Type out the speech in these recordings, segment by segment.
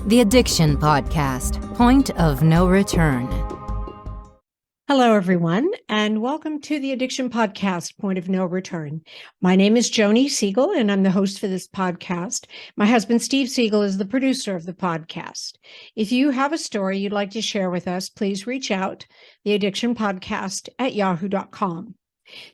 The Addiction Podcast, Point of No Return. Hello, everyone, and welcome to the Addiction Podcast, Point of No Return. My name is Joni Siegel, and I'm the host for this podcast. My husband, Steve Siegel, is the producer of the podcast. If you have a story you'd like to share with us, please reach out, theaddictionpodcast@yahoo.com.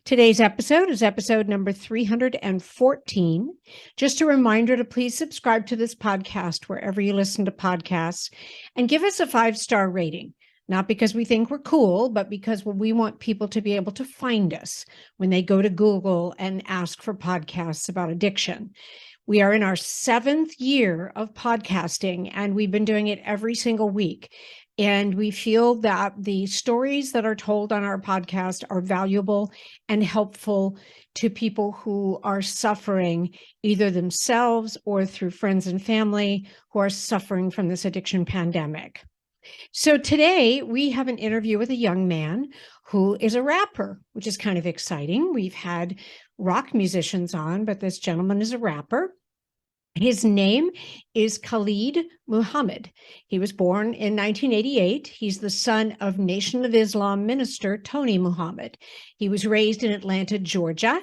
Today's episode is episode number 314. Just a reminder to please subscribe to this podcast wherever you listen to podcasts and give us a 5-star rating. Not because we think we're cool, but because we want people to be able to find us when they go to Google and ask for podcasts about addiction. We are in our 7th year of podcasting, and we've been doing it every single week. And we feel that the stories that are told on our podcast are valuable and helpful to people who are suffering either themselves or through friends and family who are suffering from this addiction pandemic. So today we have an interview with a young man who is a rapper, which is kind of exciting. We've had rock musicians on, but this gentleman is a rapper. His name is Khallid Muhammad. He was born in 1988. He's the son of Nation of Islam minister Tony Muhammad. He was raised in Atlanta, Georgia,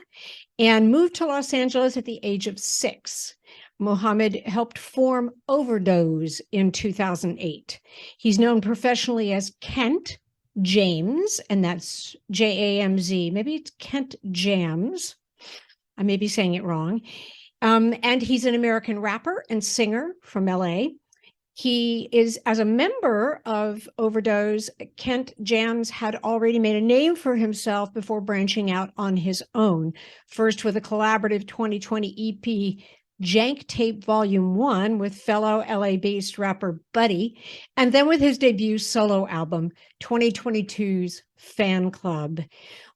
and moved to Los Angeles at the age of 6. Muhammad helped form OverDoz in 2008. He's known professionally as Kent Jamz, and that's Jamz. Maybe it's Kent Jamz. I may be saying it wrong. And he's an American rapper and singer from LA. He is, as a member of OverDoz, Kent Jamz had already made a name for himself before branching out on his own, first with a collaborative 2020 EP, Jank Tape Volume 1 with fellow LA-based rapper Buddy, and then with his debut solo album, 2022's Fan Club.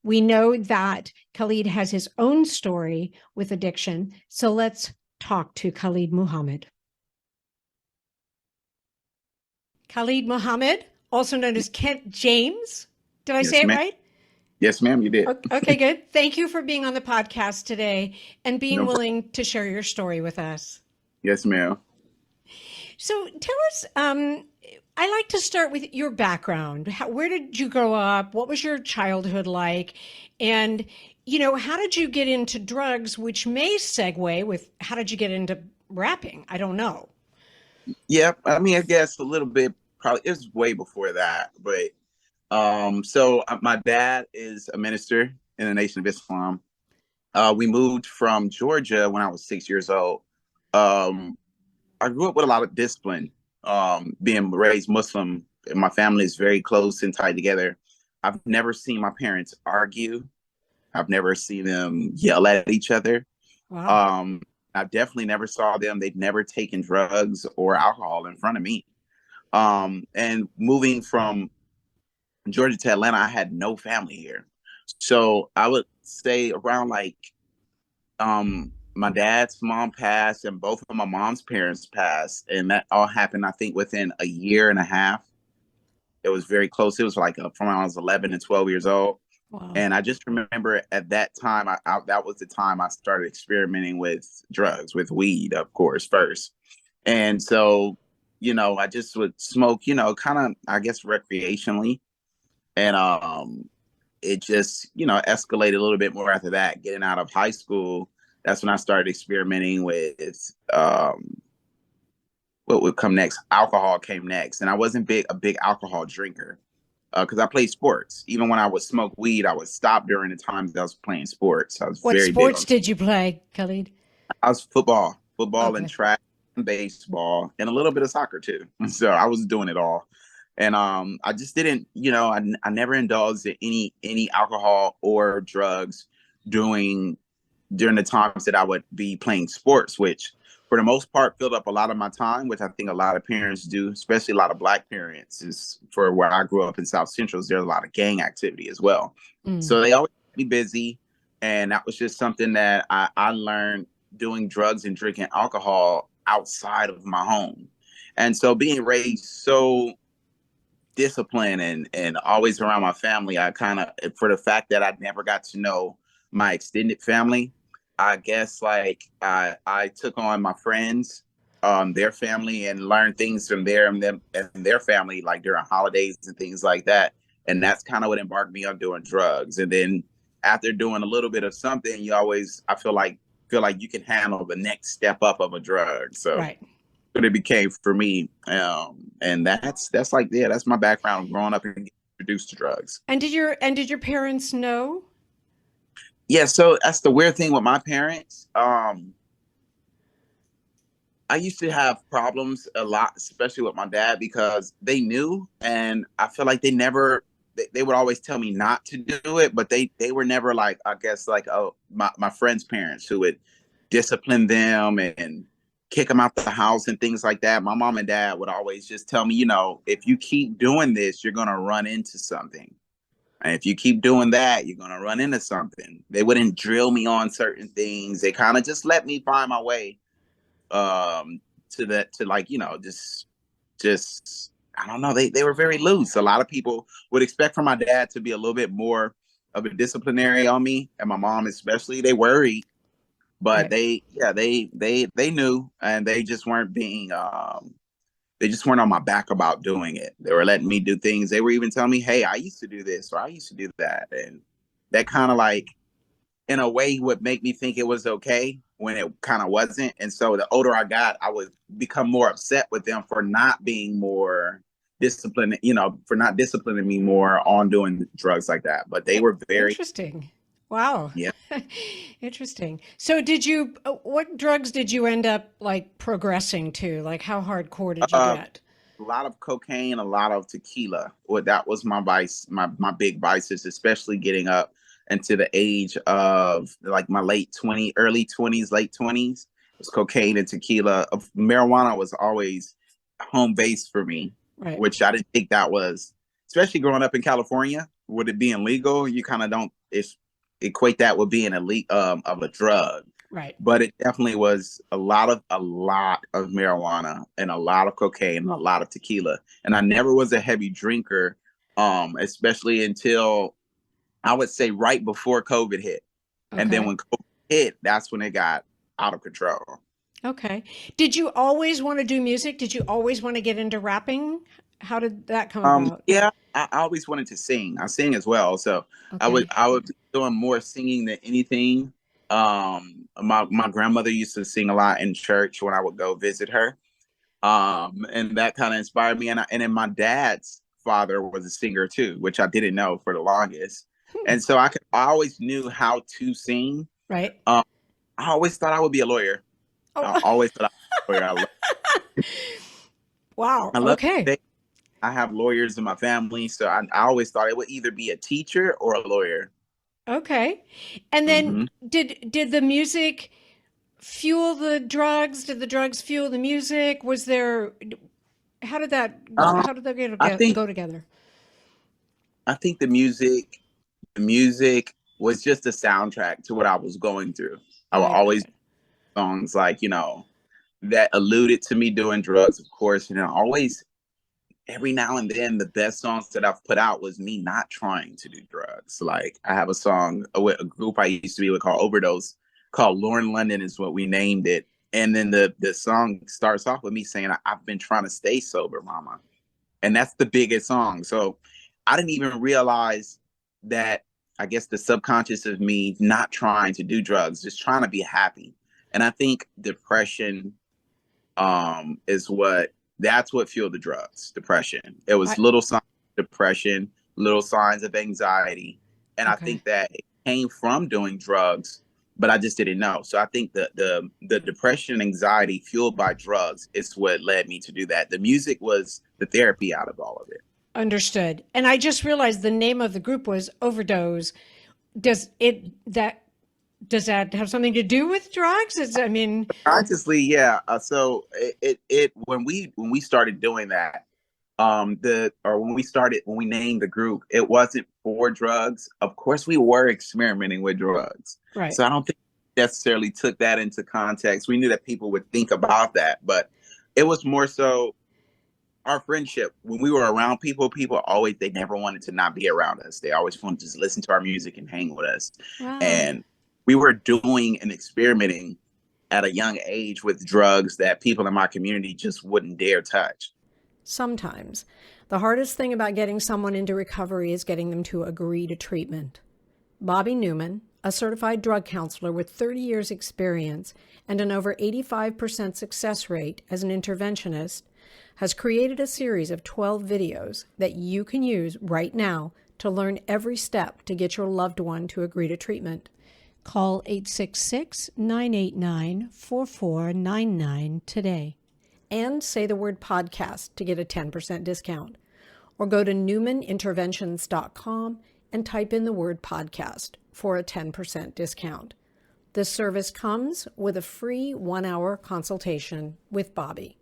We know that Khallid has his own story with addiction, so let's talk to Khallid Muhammad. Khallid Muhammad, also known as Kent Jamz. Did I say it right? Yes, ma'am, you did. Okay, good. Thank you for being on the podcast today and being willing to share your story with us. Yes, ma'am. So tell us, I like to start with your background. Where did you grow up? What was your childhood like? And, how did you get into drugs, which may segue with how did you get into rapping? I don't know. Yeah, I guess a little bit, probably it was way before that. But so my dad is a minister in the Nation of Islam. We moved from Georgia when I was 6 years old. I grew up with a lot of discipline. Being raised Muslim, my family is very close and tied together. I've never seen my parents argue. I've never seen them yell at each other. Wow. I definitely never saw them. They'd never taken drugs or alcohol in front of me. And moving from Georgia to Atlanta, I had no family here. So I would say around my dad's mom passed and both of my mom's parents passed. And that all happened, I think, within a year and a half. It was very close. It was from when I was 11 and 12 years old. Wow. And I just remember at that time, that was the time I started experimenting with drugs, with weed, of course, first. And so, I just would smoke, kind of, I guess, recreationally. And it just, escalated a little bit more after that. Getting out of high school, that's when I started experimenting with what would come next. Alcohol came next. And I wasn't a big alcohol drinker because I played sports. Even when I would smoke weed, I would stop during the times that I was playing sports. What sports did you play, Khallid? I was football and track and baseball and a little bit of soccer too. So I was doing it all. And I just didn't, I never indulged in any alcohol or drugs during the times that I would be playing sports, which for the most part filled up a lot of my time, which I think a lot of parents do, especially a lot of Black parents. Is for where I grew up in South Central, there's a lot of gang activity as well. So they always be busy. And that was just something that I learned doing drugs and drinking alcohol outside of my home. And so being raised so disciplined and always around my family, I kind of, for the fact that I never got to know my extended family, I guess I took on my friends their family and learn things from them and their family, like during holidays and things like that. And that's kind of what embarked me on doing drugs. And then after doing a little bit of something, I feel like you can handle the next step up of a drug. So Right. what it became for me. And that's like, yeah, that's my background growing up and getting introduced to drugs. And did your parents know? Yeah, so that's the weird thing with my parents. I used to have problems a lot, especially with my dad, because they knew, and I feel like they would always tell me not to do it, but they were never like, I guess, like, oh, my friends' parents who would discipline them and kick them out the house and things like that. My mom and dad would always just tell me, if you keep doing this, you're going to run into something. And if you keep doing that, you're going to run into something. They wouldn't drill me on certain things. They kind of just let me find my way just I don't know. They were very loose. A lot of people would expect from my dad to be a little bit more of a disciplinary on me, and my mom especially. They worried, but right. they knew, and they just weren't being they just weren't on my back about doing it. They were letting me do things. They were even telling me, hey, I used to do this or I used to do that. And that kind of like, in a way, would make me think it was okay when it kind of wasn't. And so the older I got, I would become more upset with them for not being more disciplined, for not disciplining me more on doing drugs like that. But they were very interesting. Wow. Yeah. Interesting. So what drugs did you end up like progressing to? Like how hardcore did you get? A lot of cocaine, a lot of tequila. Well, that was my vice, my big vices, especially getting up into the age of like my early 20s, late 20s. It was cocaine and tequila. Marijuana was always home base for me, right. Which I didn't think that was, especially growing up in California, with it being legal, you kind of don't equate that with being of a drug. Right. But it definitely was a lot of marijuana and a lot of cocaine and a lot of tequila. And I never was a heavy drinker, especially until I would say right before COVID hit. Okay. And then when COVID hit, that's when it got out of control. Okay. Did you always want to do music? Did you always want to get into rapping? How did that come about? Yeah, I always wanted to sing. I sing as well. So okay. I would be doing more singing than anything. My grandmother used to sing a lot in church when I would go visit her. And that kind of inspired me. And then my dad's father was a singer too, which I didn't know for the longest. And so I always knew how to sing. Right. I always thought I would be a lawyer. Oh. I always thought I would be a lawyer. Wow. Okay. I have lawyers in my family, so I always thought it would either be a teacher or a lawyer. Okay. And then did the music fuel the drugs? Did the drugs fuel the music? How did that go together? I think the music was just a soundtrack to what I was going through. I would always songs like, that alluded to me doing drugs, of course, always every now and then the best songs that I've put out was me not trying to do drugs. Like I have a song with a group I used to be with called OverDoz, called Lauren London is what we named it. And then the song starts off with me saying, I've been trying to stay sober, mama. And that's the biggest song. So I didn't even realize that, I guess, the subconscious of me not trying to do drugs, just trying to be happy. And I think depression that's what fueled the drugs, depression. It was little signs of depression, little signs of anxiety. And I think that it came from doing drugs, but I just didn't know. So I think the depression and anxiety fueled by drugs is what led me to do that. The music was the therapy out of all of it. Understood. And I just realized the name of the group was OverDoz. Does that have something to do with drugs? Consciously, yeah. So it when we started doing that, when we named the group, it wasn't for drugs. Of course, we were experimenting with drugs. Right. So I don't think we necessarily took that into context. We knew that people would think about that, but it was more so our friendship. When we were around people always, they never wanted to not be around us. They always wanted to just listen to our music and hang with us. Wow. And we were doing and experimenting at a young age with drugs that people in my community just wouldn't dare touch. Sometimes. The hardest thing about getting someone into recovery is getting them to agree to treatment. Bobby Newman, a certified drug counselor with 30 years experience and an over 85% success rate as an interventionist, has created a series of 12 videos that you can use right now to learn every step to get your loved one to agree to treatment. Call 866-989-4499 today and say the word podcast to get a 10% discount. Or go to newmaninterventions.com and type in the word podcast for a 10% discount. This service comes with a free 1-hour consultation with Bobby.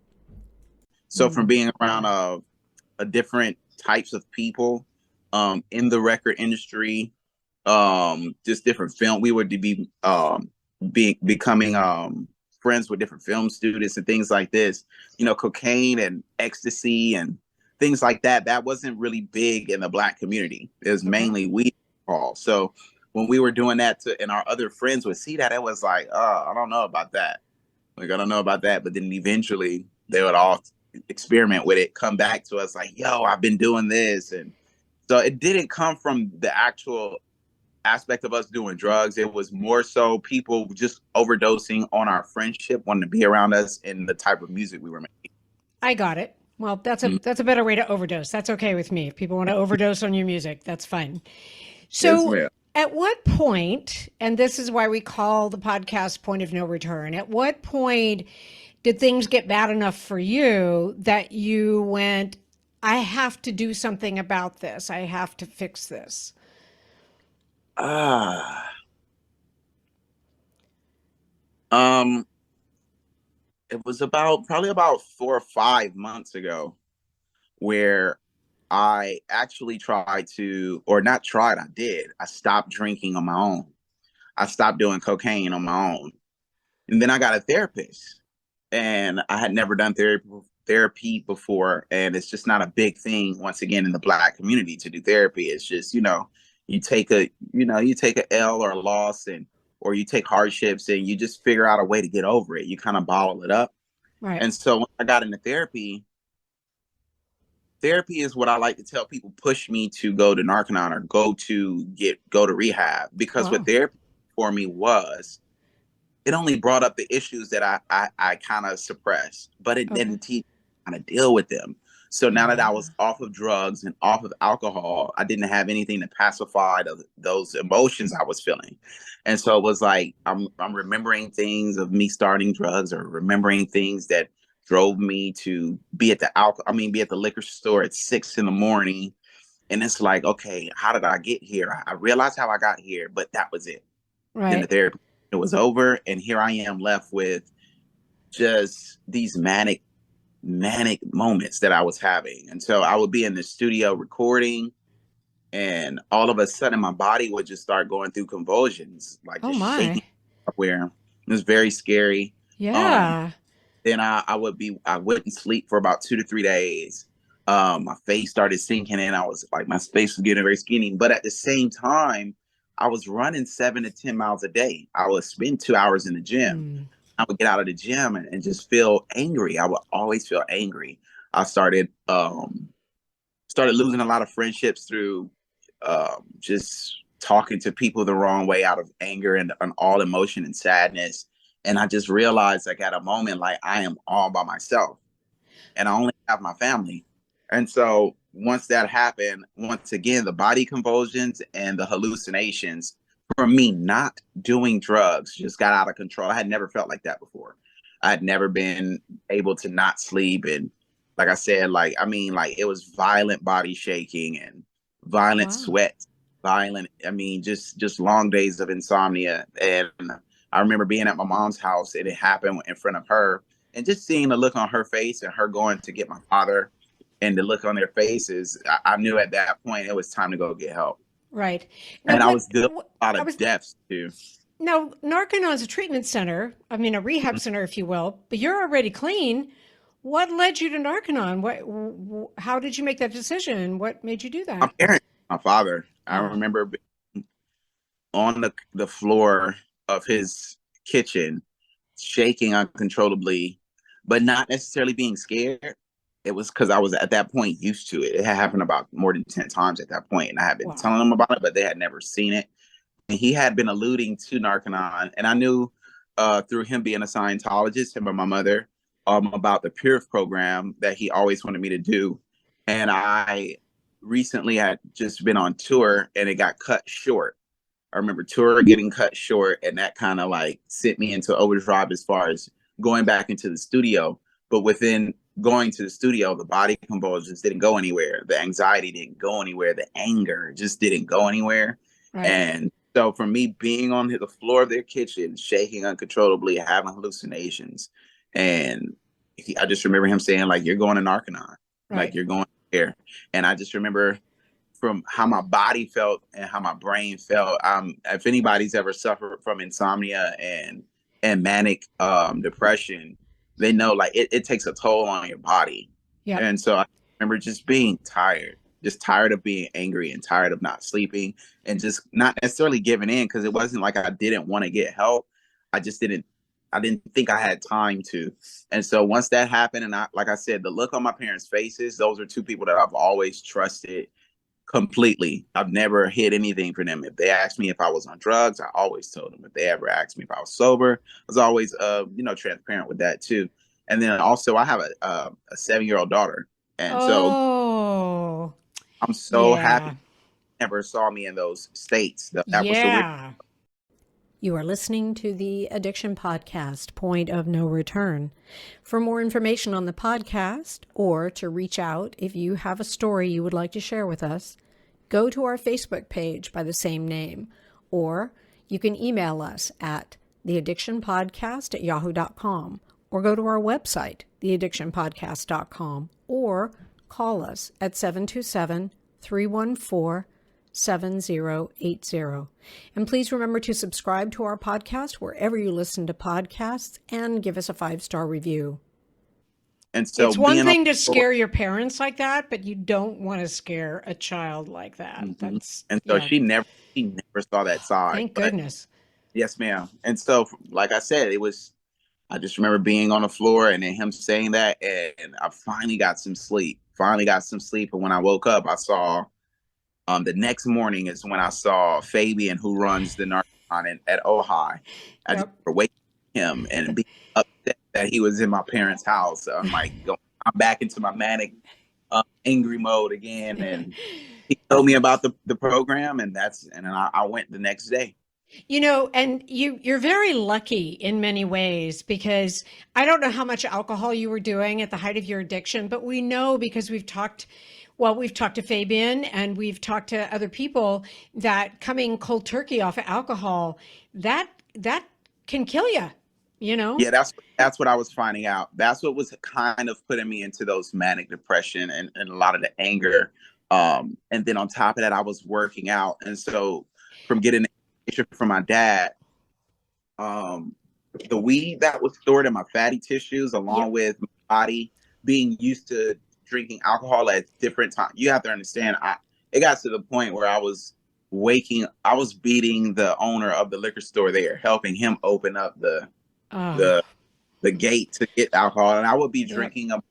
So from being around a different types of people in the record industry, just different film, we would be becoming friends with different film students and things like this. You know, cocaine and ecstasy and things like that. That wasn't really big in the Black community. It was mainly weed and alcohol. So when we were doing that and our other friends would see that, it was like, I don't know about that. Like, I don't know about that. But then eventually they would all experiment with it, come back to us like, yo, I've been doing this. And so it didn't come from the actual aspect of us doing drugs. It was more so people just overdosing on our friendship, wanting to be around us and the type of music we were making. I got it. Well, that's a better way to overdose. That's okay with me. If people want to overdose on your music, that's fine. So Yes, at what point, and this is why we call the podcast Point of No Return, at what point did things get bad enough for you that you went, I have to do something about this. I have to fix this? It was probably about 4 or 5 months ago where I actually I did. I stopped drinking on my own. I stopped doing cocaine on my own. And then I got a therapist, and I had never done therapy before. And it's just not a big thing, once again, in the Black community to do therapy. It's just, you take a L or a loss, or you take hardships and you just figure out a way to get over it. You kind of bottle it up. Right. And so when I got into therapy is what I like to tell people, push me to go to Narconon or go to rehab, because what therapy for me was, it only brought up the issues that I kind of suppressed, but it didn't teach me how to deal with them. So now that I was off of drugs and off of alcohol, I didn't have anything to pacify those emotions I was feeling. And so it was like, I'm remembering things of me starting drugs, or remembering things that drove me to be at the liquor store at 6 a.m. And it's like, okay, how did I get here? I realized how I got here, but that was it. Right. Then the therapy, it was over. And here I am left with just these manic moments that I was having. And so I would be in the studio recording, and all of a sudden my body would just start going through convulsions, like just shaking everywhere. It was very scary. Yeah. Then I wouldn't sleep for about 2 to 3 days. My face started sinking in. I was like, my face was getting very skinny. But at the same time, I was running 7 to 10 miles a day. I would spend 2 hours in the gym. I would get out of the gym and just feel angry. I would always feel angry. I started losing a lot of friendships through just talking to people the wrong way out of anger and all emotion and sadness. And I just realized, like, at a moment, like, I am all by myself and I only have my family. And so once that happened, once again, the body convulsions and the hallucinations for me not doing drugs just got out of control. I had never felt like that before. I had never been able to not sleep. And like I said, it was violent body shaking and violent sweat, just long days of insomnia. And I remember being at my mom's house, and it happened in front of her, and just seeing the look on her face and her going to get my father, and the look on their faces, I knew at that point it was time to go get help. Right. Now, and I was dealing with a lot of deaths too. Now, Narconon is a treatment center, a rehab center, if you will, but you're already clean. What led you to Narconon? How did you make that decision? What made you do that? My parents, my father. I remember being on the floor of his kitchen, shaking uncontrollably, but not necessarily being scared. It was because I was at that point used to it. It had happened about more than 10 times at that point, and I had been telling them about it, but they had never seen it. And he had been alluding to Narconon, and I knew through him being a Scientologist, him and my mother, about the Purif program that he always wanted me to do. And I recently had just been on tour, and it got cut short. I remember tour getting cut short, and that kind of like sent me into overdrive as far as going back into the studio. But within going to the studio, the body convulsions didn't go anywhere. The anxiety didn't go anywhere. The anger just didn't go anywhere. Right. And so for me being on the floor of their kitchen, shaking uncontrollably, having hallucinations, and I just remember him saying, like, you're going to Narconon, like you're going there. And I just remember from how my body felt and how my brain felt. If anybody's ever suffered from insomnia and manic depression, they know like it takes a toll on your body. Yeah. And so I remember just being tired of being angry and tired of not sleeping and just not necessarily giving in, because it wasn't like I didn't want to get help. I didn't think I had time to. And so once that happened, and like I said, the look on my parents' faces, those are two people that I've always trusted completely. I've never hid anything from them. If they asked me if I was on drugs, I always told them. If they ever asked me if I was sober, I was always transparent with that too. And then also I have a 7-year-old daughter, and so I'm so happy they never saw me in those states. That was the weird. You are listening to the Addiction Podcast, Point of No Return. For more information on the podcast, or to reach out if you have a story you would like to share with us, go to our Facebook page by the same name, or you can email us at theaddictionpodcast@yahoo.com, or go to our website, theaddictionpodcast.com, or call us at 727-314-7080. And please remember to subscribe to our podcast wherever you listen to podcasts and give us a 5-star review. And so it's one thing to scare your parents like that, but you don't want to scare a child like that. Mm-hmm. She never saw that side. Thank goodness. Yes, ma'am. And so, like I said, I just remember being on the floor and then him saying that, and I finally got some sleep. And when I woke up, I saw the next morning is when I saw Fabian, who runs the Narconon at Ojai. I just remember waking him and being upset that he was in my parents' house. So I'm like, I'm back into my manic, angry mode again. And he told me about the program, and I went the next day. And you're very lucky in many ways, because I don't know how much alcohol you were doing at the height of your addiction, but we know, because we've talked to Fabian and we've talked to other people, that coming cold turkey off of alcohol, that can kill you, Yeah, that's what I was finding out. That's what was kind of putting me into those manic depression and a lot of the anger. And then on top of that, I was working out. And so from getting from my dad, the weed that was stored in my fatty tissues, along with my body being used to drinking alcohol at different times. You have to understand, it got to the point where I was beating the owner of the liquor store there, helping him open up the gate to get alcohol, and I would be drinking a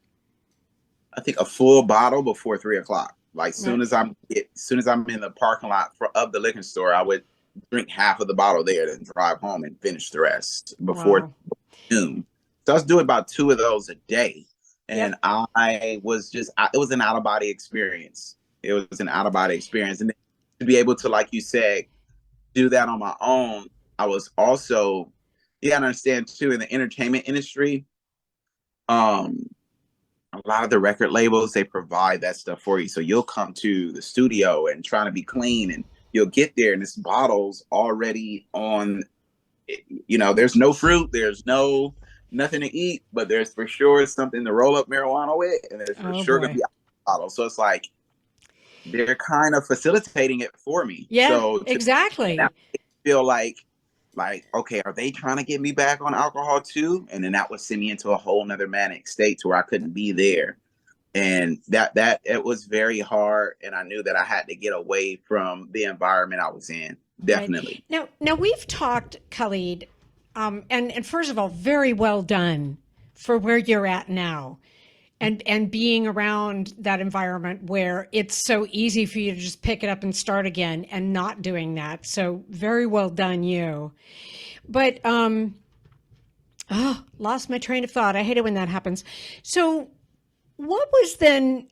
full bottle before 3:00. Like soon as I'm in the parking lot of the liquor store, I would drink half of the bottle there, then drive home and finish the rest before noon. So I was doing about 2 of those a day. And it was an out-of-body experience. It was an out-of-body experience. And to be able to, like you said, do that on my own, I was also, you gotta understand too, in the entertainment industry, a lot of the record labels, they provide that stuff for you. So you'll come to the studio and trying to be clean, and you'll get there and this bottle's already on, there's no fruit, there's nothing to eat, but there's for sure something to roll up marijuana with, and there's for sure going to be a bottle. So it's like they're kind of facilitating it for me. Yeah, so exactly. I feel like, okay, are they trying to get me back on alcohol too? And then that would send me into a whole nother manic state to where I couldn't be there. And that it was very hard. And I knew that I had to get away from the environment I was in. Definitely. Right. Now we've talked, Khallid, And first of all, very well done for where you're at now. And being around that environment where it's so easy for you to just pick it up and start again and not doing that. So very well done, you. But lost my train of thought. I hate it when that happens. So what was then?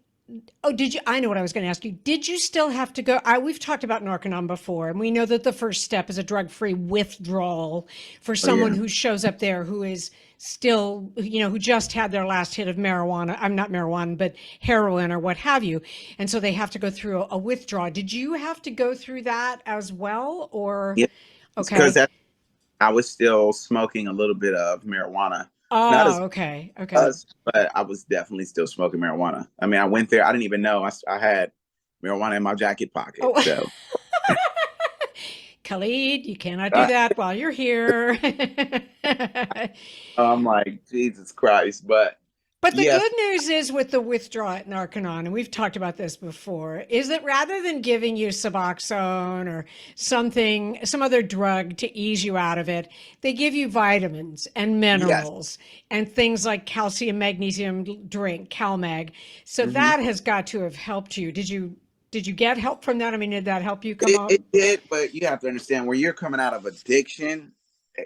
Oh, did you? I know what I was going to ask you. Did you still have to go? We've talked about Narconon before, and we know that the first step is a drug-free withdrawal for someone who shows up there who is still, who just had their last hit of marijuana. I'm not marijuana, but heroin or what have you. And so they have to go through a withdrawal. Did you have to go through that as well, or? Yeah, Okay. because I was still smoking a little bit of marijuana. Not as Okay. but I was definitely still smoking marijuana. I mean, I went there. I didn't even know I had marijuana in my jacket pocket. Oh. So, Khalid, you cannot do that while you're here. I'm like, Jesus Christ. But the yes, good news is with the withdrawal at Narconon, and we've talked about this before, is that rather than giving you Suboxone or some other drug to ease you out of it, they give you vitamins and minerals and things like calcium, magnesium drink, CalMag. So that has got to have helped you. Did you get help from that? I mean, did that help you come out? It did, but you have to understand, when you're coming out of addiction,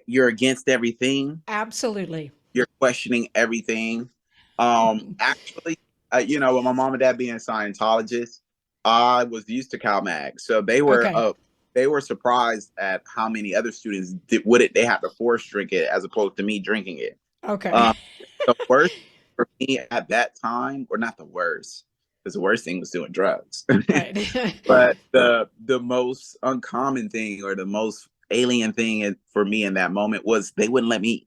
you're against everything. Absolutely. You're questioning everything. Actually, with my mom and dad being Scientologists, I was used to CalMag, so they were surprised at how many other students they have to force drink it as opposed to me drinking it. Okay. The worst for me at that time, or not the worst, because the worst thing was doing drugs. Right. But the most uncommon thing, or the most alien thing for me in that moment, was they wouldn't let me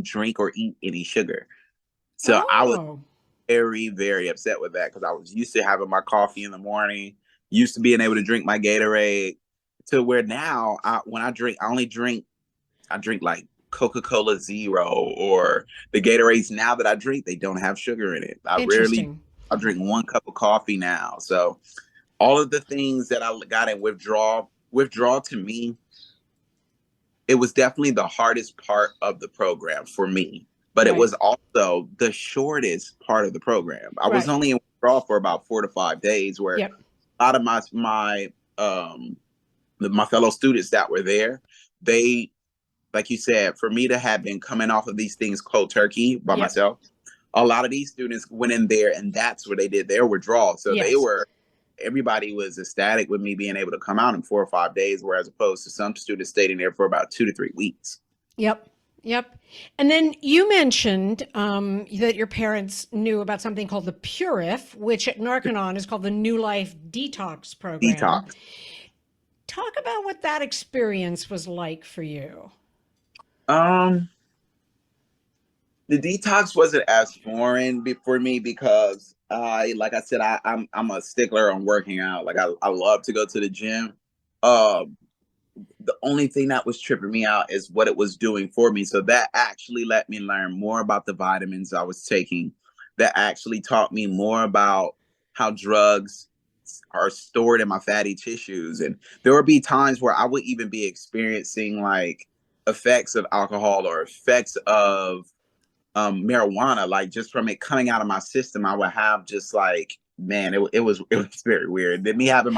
drink or eat any sugar. So I was very, very upset with that, because I was used to having my coffee in the morning, used to being able to drink my Gatorade, to where now when I drink, I drink like Coca-Cola Zero, or the Gatorades now that I drink, they don't have sugar in it. I drink one cup of coffee now. So all of the things that I got in withdrawal to me, it was definitely the hardest part of the program for me. But it was also the shortest part of the program. I was only in withdrawal for about 4 to 5 days, where a lot of my fellow students that were there, they, like you said, for me to have been coming off of these things cold turkey by myself, a lot of these students went in there, and that's where they did their withdrawal. So everybody was ecstatic with me being able to come out in 4 or 5 days, whereas opposed to some students stayed in there for about 2 to 3 weeks. Yep. And then you mentioned that your parents knew about something called the Purif, which at Narconon is called the New Life Detox program. Talk about what that experience was like for you. The detox wasn't as foreign for me, because like I said, I'm a stickler on working out. Like I love to go to the gym. The only thing that was tripping me out is what it was doing for me. So that actually let me learn more about the vitamins I was taking. That actually taught me more about how drugs are stored in my fatty tissues. And there would be times where I would even be experiencing like effects of alcohol or effects of marijuana, like just from it coming out of my system. I would have just like, man, it was very weird. Then me having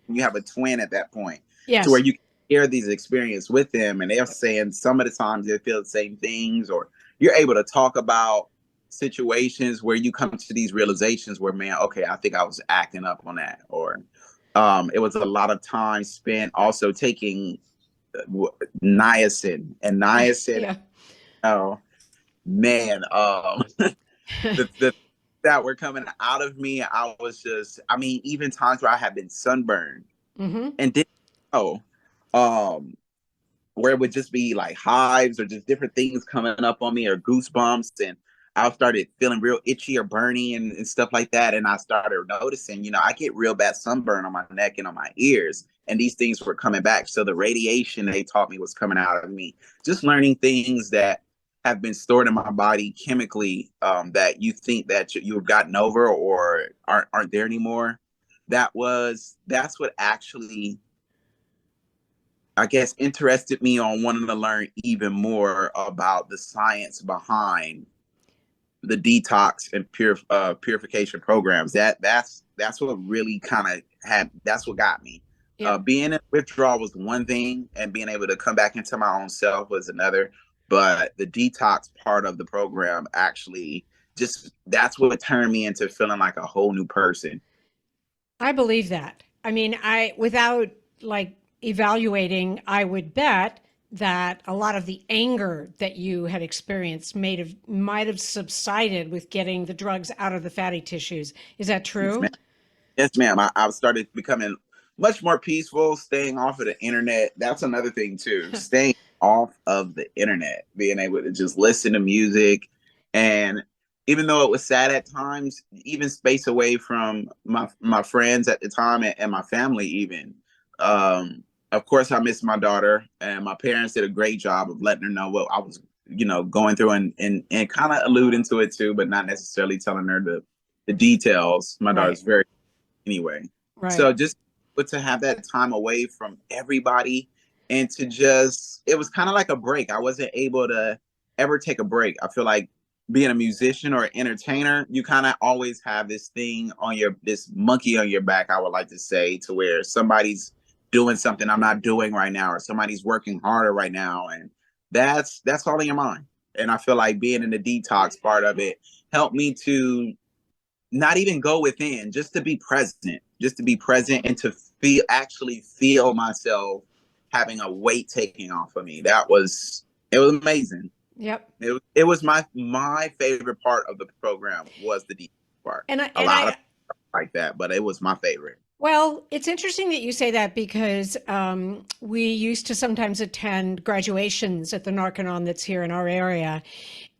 you have a twin at that point. Yes. To where you can share these experiences with them, and they're saying some of the times they feel the same things, or you're able to talk about situations where you come to these realizations where, man, okay, I think I was acting up on that. Or it was a lot of time spent also taking niacin. Oh man, the that were coming out of me, I was just, I mean, even times where I had been sunburned and didn't know, where it would just be like hives or just different things coming up on me, or goosebumps, and I started feeling real itchy or burning and stuff like that. And I started noticing, I get real bad sunburn on my neck and on my ears, and these things were coming back. So the radiation they taught me was coming out of me. Just learning things that have been stored in my body chemically, that you think that you've gotten over or aren't there anymore. That's what actually I guess, interested me on wanting to learn even more about the science behind the detox and purification programs. That's what really kind of that's what got me. Yeah. Being in withdrawal was one thing, and being able to come back into my own self was another. But the detox part of the program actually that's what turned me into feeling like a whole new person. I believe that. I mean, without like evaluating, I would bet that a lot of the anger that you had experienced might have subsided with getting the drugs out of the fatty tissues. Is that true? Yes, ma'am. I started becoming much more peaceful, staying off of the internet. That's another thing too. Staying off of the internet, being able to just listen to music. And even though it was sad at times, even space away from my friends at the time and my family even. Of course, I missed my daughter, and my parents did a great job of letting her know what I was, going through and kind of alluding to it too, but not necessarily telling her the details. My daughter's very anyway. Right. So just to have that time away from everybody and to it was kind of like a break. I wasn't able to ever take a break. I feel like being a musician or an entertainer, you kind of always have this monkey on your back, I would like to say, to where somebody's doing something I'm not doing right now, or somebody's working harder right now. And that's all in your mind. And I feel like being in the detox part of it helped me to not even go within, just to be present and to actually feel myself having a weight taken off of me. It was amazing. Yep. It was my favorite part of the program was the detox part. And a lot of like that, but it was my favorite. Well, it's interesting that you say that because we used to sometimes attend graduations at the Narconon that's here in our area.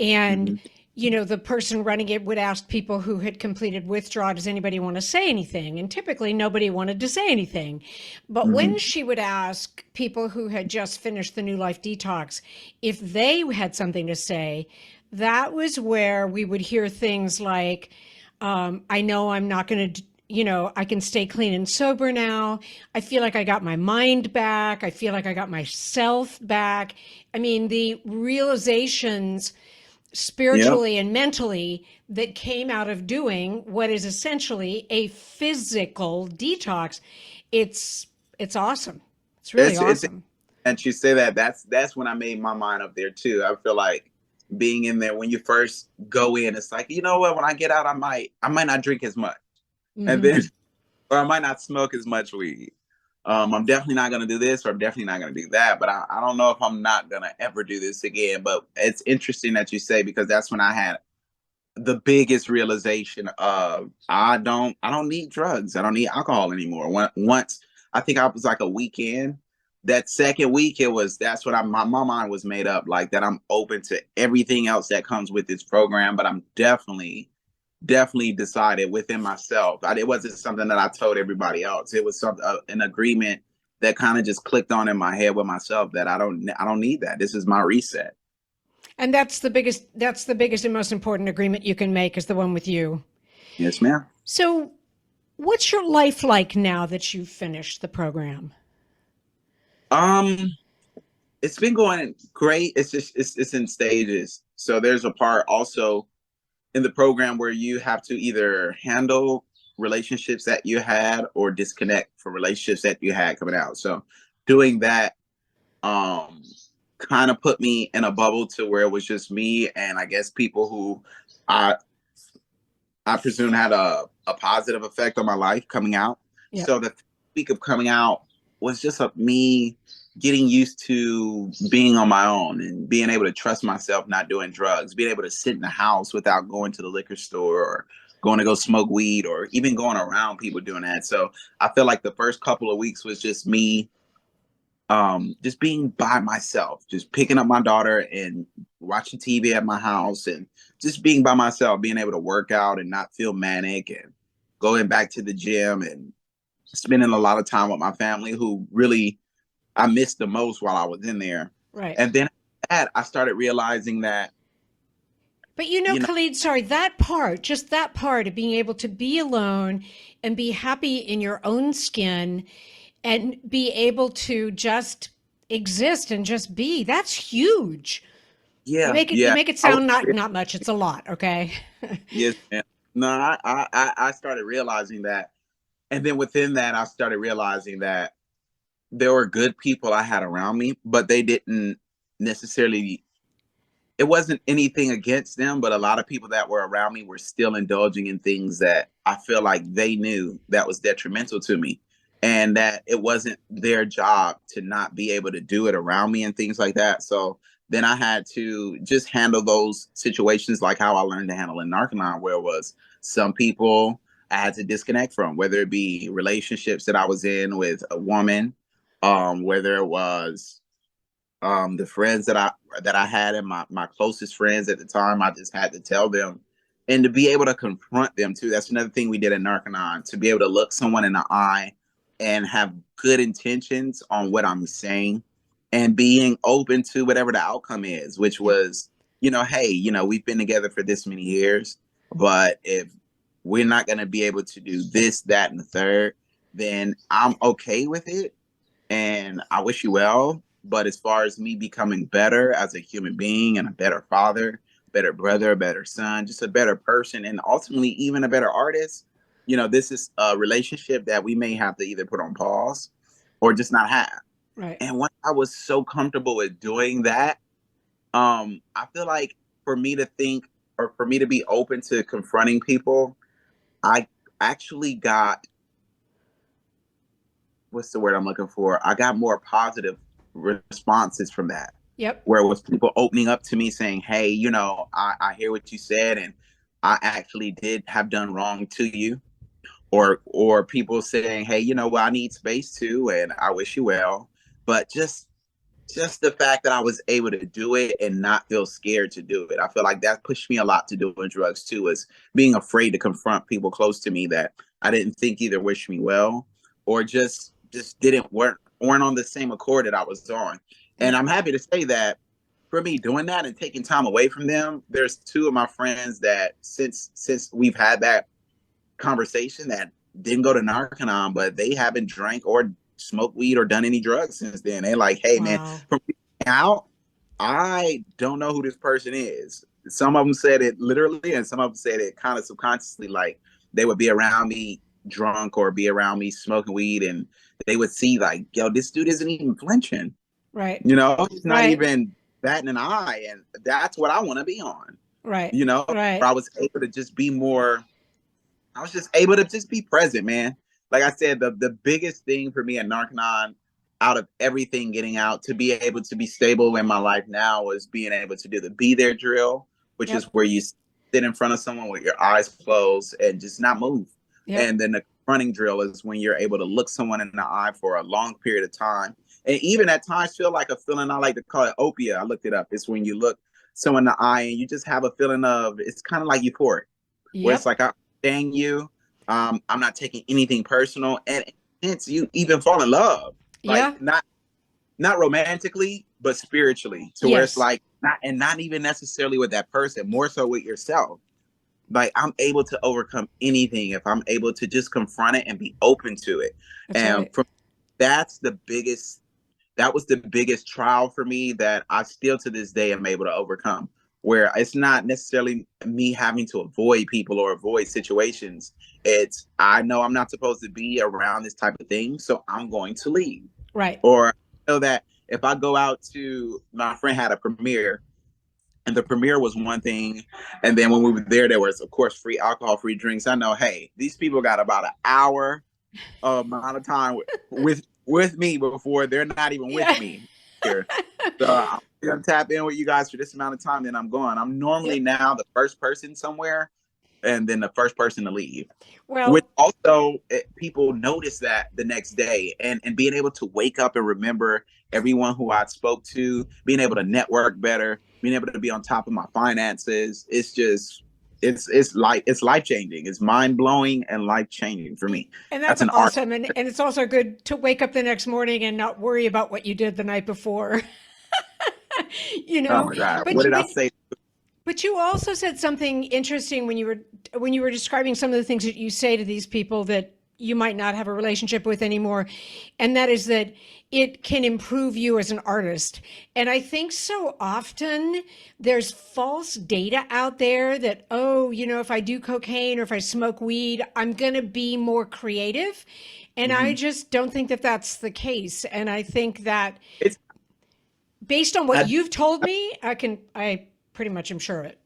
And, the person running it would ask people who had completed withdrawal, does anybody want to say anything? And typically nobody wanted to say anything. But when she would ask people who had just finished the new Life Detox, if they had something to say, that was where we would hear things like, I know I'm not going to I can stay clean and sober now. I feel like I got my mind back. I feel like I got myself back. I mean, the realizations spiritually and mentally that came out of doing what is essentially a physical detox. It's awesome. It's really awesome. And you say that's when I made my mind up there too. I feel like being in there when you first go in, it's like, you know what, when I get out, I might not drink as much. And then, or I might not smoke as much weed. I'm definitely not going to do this, or I'm definitely not going to do that. But I don't know if I'm not going to ever do this again. But it's interesting that you say, because that's when I had the biggest realization of I don't need drugs. I don't need alcohol anymore. Once I think I was like a weekend. That second week, that's what my mind was made up, like that I'm open to everything else that comes with this program. But I'm definitely decided within myself. It wasn't something that I told everybody else. It was an agreement that kind of just clicked on in my head with myself that I don't need that. This is my reset. And that's the biggest and most important agreement you can make, is the one with you. Yes, ma'am. So what's your life like now that you've finished the program? It's been going great. It's just, it's in stages. So there's a part also in the program where you have to either handle relationships that you had or disconnect from relationships that you had coming out. So doing that kind of put me in a bubble to where it was just me and I guess people who I presume had a positive effect on my life coming out. Yep. So the week of coming out was just me getting used to being on my own and being able to trust myself, not doing drugs, being able to sit in the house without going to the liquor store or going to go smoke weed or even going around people doing that. So I feel like the first couple of weeks was just me just being by myself, just picking up my daughter and watching TV at my house and just being by myself, being able to work out and not feel manic and going back to the gym and spending a lot of time with my family who really I missed the most while I was in there. Right. And then I started realizing that. But Khallid, sorry, that part of being able to be alone and be happy in your own skin and be able to just exist and just be. That's huge. Yeah, You make it sound not much. It's a lot. Okay. Yes, man. No, I started realizing that, and then within that, I started realizing that there were good people I had around me, but they didn't necessarily. It wasn't anything against them, but a lot of people that were around me were still indulging in things that I feel like they knew that was detrimental to me, and that it wasn't their job to not be able to do it around me and things like that. So then I had to just handle those situations like how I learned to handle in Narconon, where it was some people I had to disconnect from, whether it be relationships that I was in with a woman, whether it was the friends that I had and my closest friends at the time. I just had to tell them, and to be able to confront them too. That's another thing we did at Narconon, to be able to look someone in the eye and have good intentions on what I'm saying, and being open to whatever the outcome is, which was, hey, we've been together for this many years, but if we're not going to be able to do this, that, and the third, then I'm okay with it. And I wish you well. But as far as me becoming better as a human being and a better father, better brother, a better son, just a better person, and ultimately even a better artist, this is a relationship that we may have to either put on pause or just not have. Right. And when I was so comfortable with doing that, I feel like for me to think, or for me to be open to confronting people, I actually got, what's the word I'm looking for? I got more positive responses from that. Yep. Where it was people opening up to me saying, hey, I hear what you said, and I actually did have done wrong to you. Or people saying, hey, I need space too, and I wish you well. But just the fact that I was able to do it and not feel scared to do it. I feel like that pushed me a lot to doing drugs too, is being afraid to confront people close to me that I didn't think either wish me well or just weren't on the same accord that I was on. And I'm happy to say that for me doing that and taking time away from them, there's two of my friends that since we've had that conversation that didn't go to Narconon, but they haven't drank or smoked weed or done any drugs since then. They're like, hey, man, from out, I don't know who this person is. Some of them said it literally, and some of them said it kind of subconsciously, like they would be around me drunk or be around me smoking weed, and they would see like, yo, this dude isn't even flinching. Right. He's not even batting an eye. And that's what I want to be on. Right. Right. I was able to just be more, I was just able to just be present, man. Like I said, the biggest thing for me at Narconon, out of everything getting out, to be able to be stable in my life now, was being able to do the be there drill, which is where you sit in front of someone with your eyes closed and just not move. And then the confronting drill is when you're able to look someone in the eye for a long period of time. And even at times feel like a feeling, I like to call it opiate. I looked it up. It's when you look someone in the eye and you just have a feeling of, it's kind of like euphoric, where it's like, I understand you. I'm not taking anything personal. And hence you even fall in love. Like not romantically, but spiritually. To where it's like, not even necessarily with that person, more so with yourself. Like I'm able to overcome anything if I'm able to just confront it and be open to it. That was the biggest trial for me that I still to this day am able to overcome, where it's not necessarily me having to avoid people or avoid situations. It's, I know I'm not supposed to be around this type of thing, so I'm going to leave. Right. Or I know that if I go out to, my friend had a premiere, and the premiere was one thing. And then when we were there was, of course, free alcohol, free drinks. I know, hey, these people got about an hour amount of time with me before they're not even with me here. So I'm gonna tap in with you guys for this amount of time, then I'm going. I'm normally now the first person somewhere and then the first person to leave. Well, which also people notice that the next day, and being able to wake up and remember everyone who I spoke to, being able to network better, being able to be on top of my finances. It's just, it's life changing. It's mind blowing and life changing for me. And that's awesome. And it's also good to wake up the next morning and not worry about what you did the night before. Oh my God. What did I say? But you also said something interesting when you were describing some of the things that you say to these people that you might not have a relationship with anymore. And that is that it can improve you as an artist. And I think so often there's false data out there that, if I do cocaine or if I smoke weed, I'm going to be more creative. And I just don't think that that's the case. And I think that It's based on what you've told me, I pretty much am sure of it.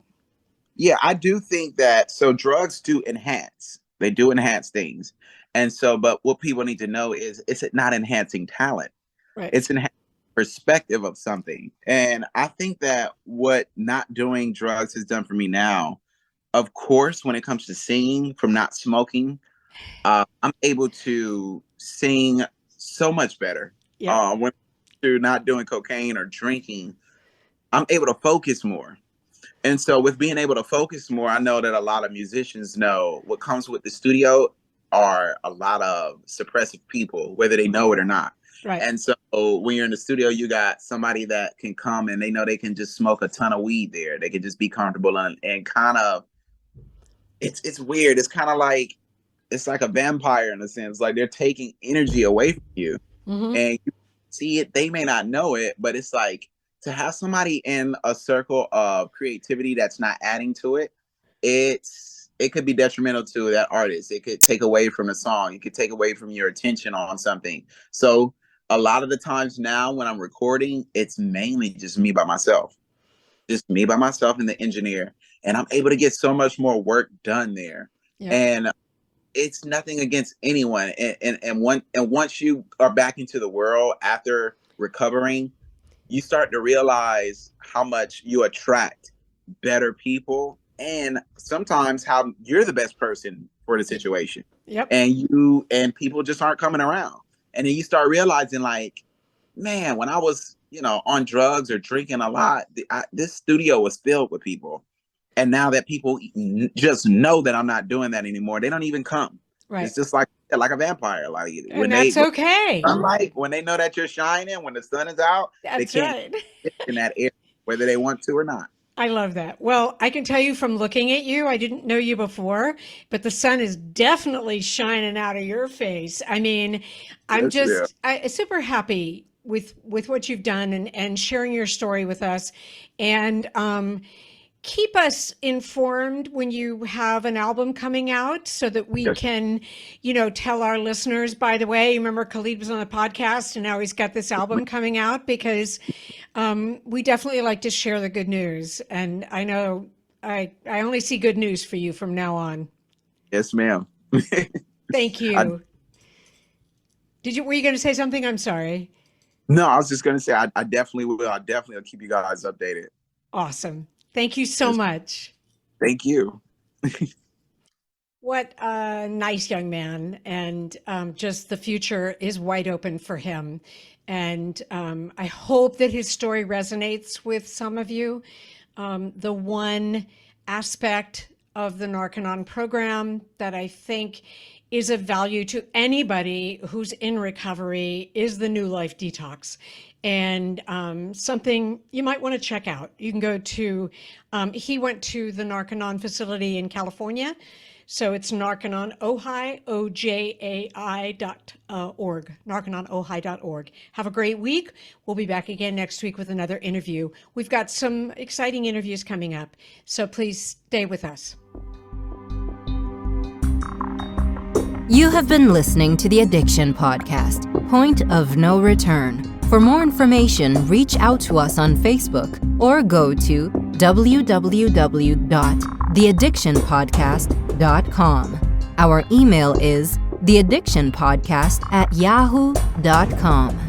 Yeah, I do think that. So drugs do enhance. They do enhance things. And so, but what people need to know is it's not enhancing talent. Right. It's enhancing perspective of something. And I think that what not doing drugs has done for me now, of course, when it comes to singing from not smoking, I'm able to sing so much better. Yeah. When through not doing cocaine or drinking, I'm able to focus more. And so with being able to focus more, I know that a lot of musicians know what comes with the studio are a lot of suppressive people, whether they know it or not. Right. And so when you're in the studio, you got somebody that can come and they know they can just smoke a ton of weed there. They can just be comfortable and kind of, it's weird. It's kind of like, it's like a vampire in a sense. Like they're taking energy away from you. And you see it, they may not know it, but it's like to have somebody in a circle of creativity that's not adding to it, it could be detrimental to that artist. It could take away from the song. It could take away from your attention on something. So a lot of the times now when I'm recording, it's mainly just me by myself. Just me by myself and the engineer. And I'm able to get so much more work done there. Yeah. And it's nothing against anyone. And once you are back into the world after recovering, you start to realize how much you attract better people and sometimes how you're the best person for the situation. Yep. And people just aren't coming around. And then you start realizing like, man, when I was, on drugs or drinking a lot, this studio was filled with people. And now that people just know that I'm not doing that anymore, they don't even come. Right. It's just like a vampire. Like and that's okay. Unlike when they know that you're shining, when the sun is out, that's they can't sit in that air, whether they want to or not. I love that. Well, I can tell you from looking at you, I didn't know you before, but the sun is definitely shining out of your face. I mean, I'm super happy with what you've done and sharing your story with us. And keep us informed when you have an album coming out so that we can, tell our listeners, by the way, remember Khallid was on the podcast and now he's got this album coming out because we definitely like to share the good news. And I know I only see good news for you from now on. Yes, ma'am. Thank you. Were you going to say something? I'm sorry. No, I was just going to say, I definitely will. I definitely will keep you guys updated. Awesome. Thank you so much. Thank you. What a nice young man. And just the future is wide open for him. And I hope that his story resonates with some of you. The one aspect of the Narconon program that I think is of value to anybody who's in recovery is the new Life Detox. And something you might want to check out. You can go to, he went to the Narconon facility in California. So it's Narconon Ojai, OJAI.org, narcononohai.org. Have a great week. We'll be back again next week with another interview. We've got some exciting interviews coming up. So please stay with us. You have been listening to the Addiction Podcast, Point of No Return. For more information, reach out to us on Facebook or go to www.theaddictionpodcast.com. Our email is theaddictionpodcast@yahoo.com.